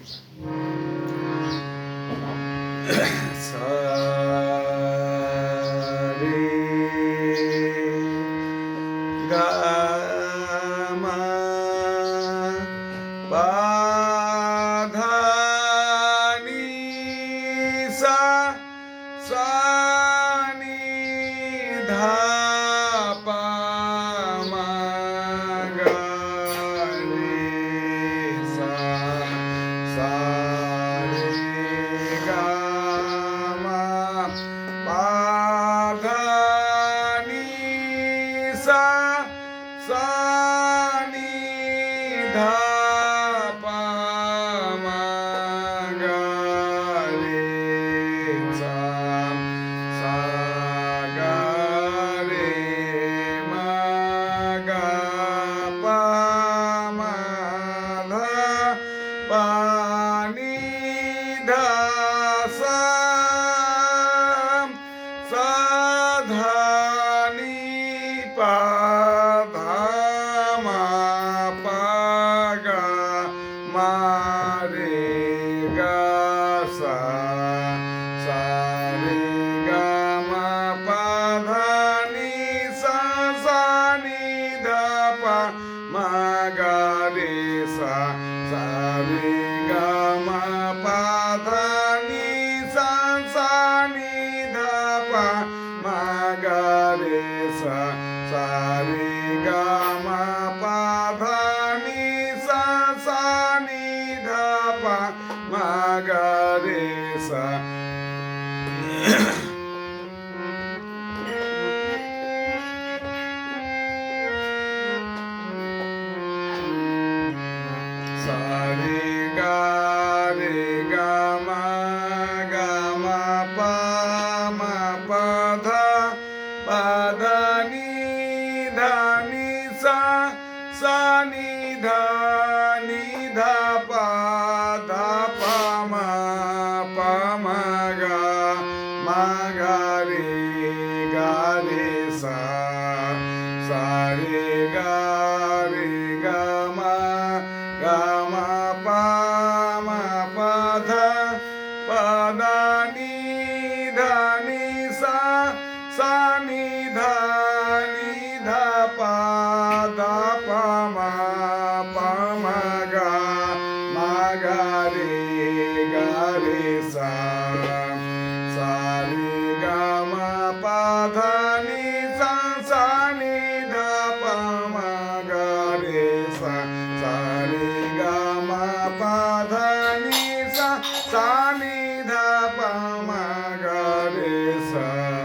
सा रे गा मा पा धा नी सा सा नी धा पा मा गा रे सा सा रे गा मा पा धा नी सा सा नी धा पा मा गा रे सा सा गा रे मा गा पा मा धा पा नी धा सा सा धा नी पा धा मा पा गा मा रे गा सा सा रे गा मा पा धा नी सा सा नी धा पा मा गा रे सा सा रे गा मा पा धा नी सा सा नी धा पा मा गा रे सा सा रे गा मा पा धा नी सा सा नी धा पा मा गा रे सा सा रे गा मा पा धा नी सा सा नी धा पा मा गा रे सा सा रे गा मा पा धा नी सा सा नी धा पा मा गा रे सा सा रे गा मा पा धा नी सा सा नी धा पा मा गा रे सा सा रे गा मा पा धा